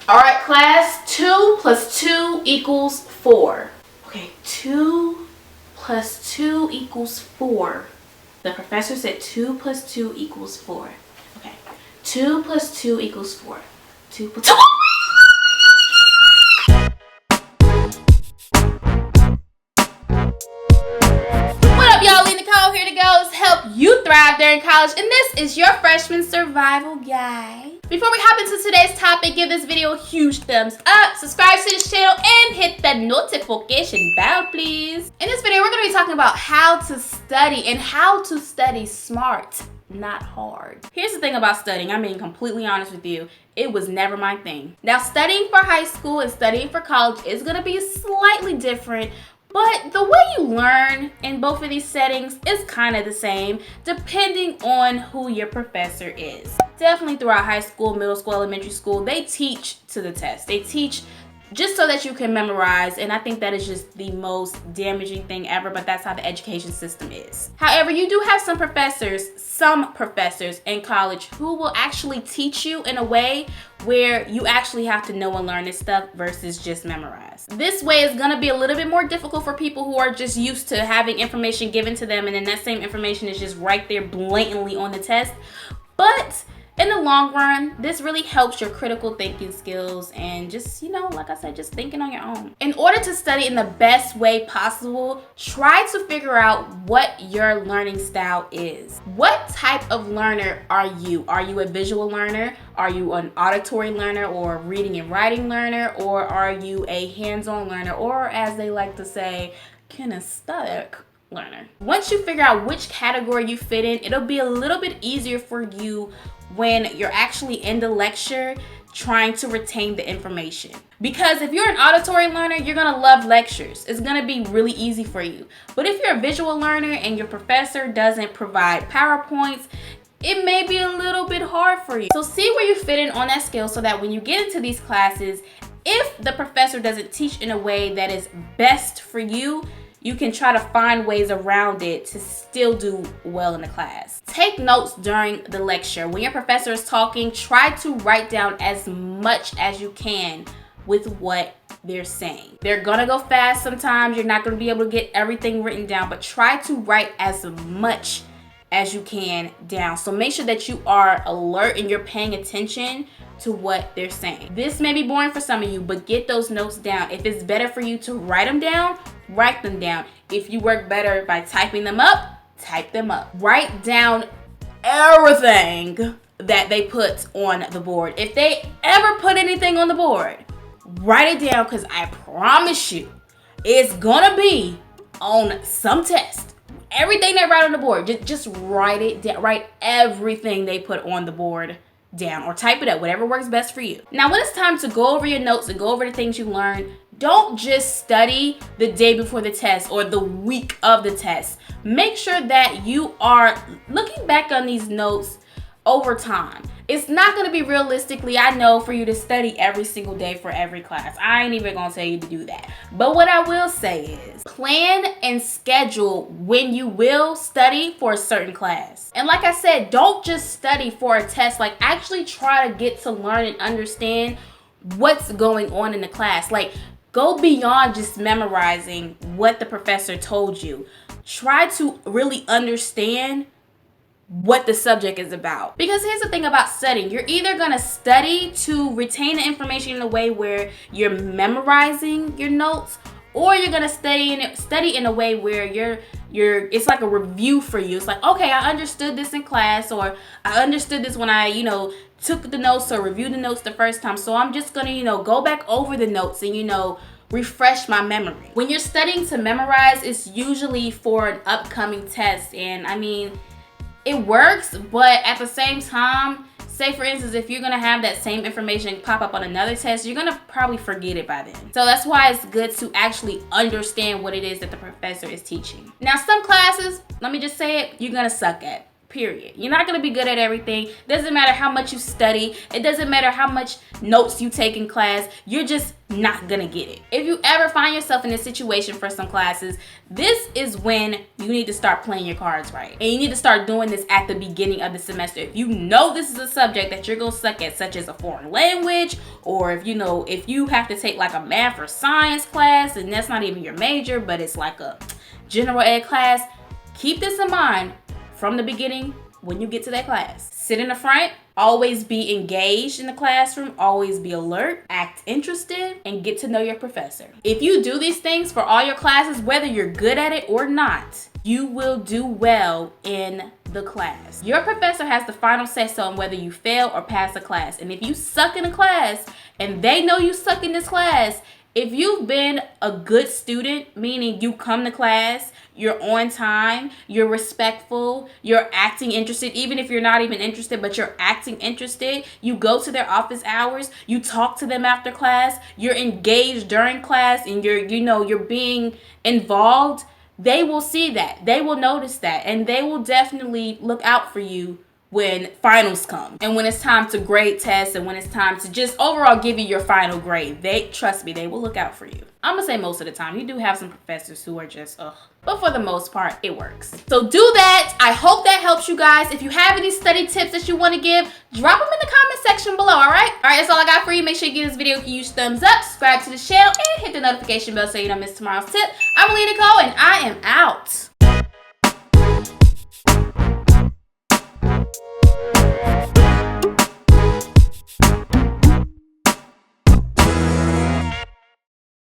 All right, class, 2 plus 2 equals 4. Okay, 2 plus 2 equals 4. The professor said 2 plus 2 equals 4. Okay, 2 plus 2 equals 4. 2 plus 2. What up, y'all? Nicole here to go help you thrive during college, and this is your freshman survival guide. Before we hop into today's topic, give this video a huge thumbs up, subscribe to this channel, and hit the notification bell, please. In this video, we're going to be talking about how to study and how to study smart, not hard. Here's the thing about studying. I'm being completely honest with you. It was never my thing. Now, studying for high school and studying for college is going to be slightly different, but the way you learn in both of these settings is kind of the same, depending on who your professor is. Definitely throughout high school, middle school, elementary school, they teach to the test. They teach just so that you can memorize, and I think that is just the most damaging thing ever, but that's how the education system is. However, you do have some professors in college who will actually teach you in a way where you actually have to know and learn this stuff versus just memorize. This way is gonna be a little bit more difficult for people who are just used to having information given to them, and then that same information is just right there blatantly on the test. But in the long run, this really helps your critical thinking skills and just, like I said, just thinking on your own. In order to study in the best way possible, try to figure out what your learning style is. What type of learner are you? Are you a visual learner? Are you an auditory learner or a reading and writing learner? Or are you a hands-on learner, or as they like to say, kinesthetic learner? Once you figure out which category you fit in, it'll be a little bit easier for you when you're actually in the lecture trying to retain the information. Because if you're an auditory learner, you're gonna love lectures. It's gonna be really easy for you. But if you're a visual learner and your professor doesn't provide PowerPoints, it may be a little bit hard for you. So see where you fit in on that scale so that when you get into these classes, if the professor doesn't teach in a way that is best for you, you can try to find ways around it to still do well in the class. Take notes during the lecture. When your professor is talking, try to write down as much as you can with what they're saying. They're gonna go fast sometimes. You're not gonna be able to get everything written down, but try to write as much as you can down. So make sure that you are alert and you're paying attention to what they're saying. This may be boring for some of you, but get those notes down. If it's better for you to write them down, write them down. If you work better by typing them up, type them up. Write down everything that they put on the board. If they ever put anything on the board, write it down, because I promise you, it's gonna be on some test. Everything they write on the board, just write it down. Write everything they put on the board down, or type it up, whatever works best for you. Now, when it's time to go over your notes and go over the things you learned, don't just study the day before the test or the week of the test. Make sure that you are looking back on these notes over time. It's not going to be realistically, I know, for you to study every single day for every class. I ain't even going to tell you to do that. But what I will say is plan and schedule when you will study for a certain class. And like I said, don't just study for a test. Like, actually try to get to learn and understand what's going on in the class. Like, go beyond just memorizing what the professor told you. Try to really understand what the subject is about. Because here's the thing about studying. You're either gonna study to retain the information in a way where you're memorizing your notes, or you're gonna study in a way where it's like a review for you. It's like, okay, I understood this in class, or I understood this when I, took the notes or reviewed the notes the first time. So I'm just gonna, go back over the notes and, refresh my memory. When you're studying to memorize, it's usually for an upcoming test. And I mean, it works, but at the same time, say for instance, if you're gonna have that same information pop up on another test, you're gonna probably forget it by then. So that's why it's good to actually understand what it is that the professor is teaching. Now, some classes, let me just say it, you're gonna suck at. period. You're not gonna be good at everything. Doesn't matter how much you study. It doesn't matter how much notes you take in class. You're just not gonna get it. If you ever find yourself in a situation for some classes, this is when you need to start playing your cards right. And you need to start doing this at the beginning of the semester. If you know this is a subject that you're gonna suck at, such as a foreign language, or if you have to take like a math or science class, and that's not even your major, but it's like a general ed class, keep this in mind from the beginning when you get to that class. Sit in the front, always be engaged in the classroom, always be alert, act interested, and get to know your professor. If you do these things for all your classes, whether you're good at it or not, you will do well in the class. Your professor has the final say-so on whether you fail or pass a class. And if you suck in a class and they know you suck in this class, if you've been a good student, meaning you come to class, you're on time, you're respectful, you're acting interested, even if you're not even interested, but you're acting interested, you go to their office hours, you talk to them after class, you're engaged during class, and you're being involved, they will see that. They will notice that, and they will definitely look out for you when finals come and when it's time to grade tests and when it's time to just overall give you your final grade. Trust me, they will look out for you. I'm gonna say most of the time. You do have some professors who are just ugh, but for the most part, it works. So do that. I hope that helps you guys. If you have any study tips that you want to give, drop them in the comment section below, all right? All right, that's all I got for you. Make sure you give this video a huge thumbs up, subscribe to the channel, and hit the notification bell so you don't miss tomorrow's tip. I'm Nicole, and I am out.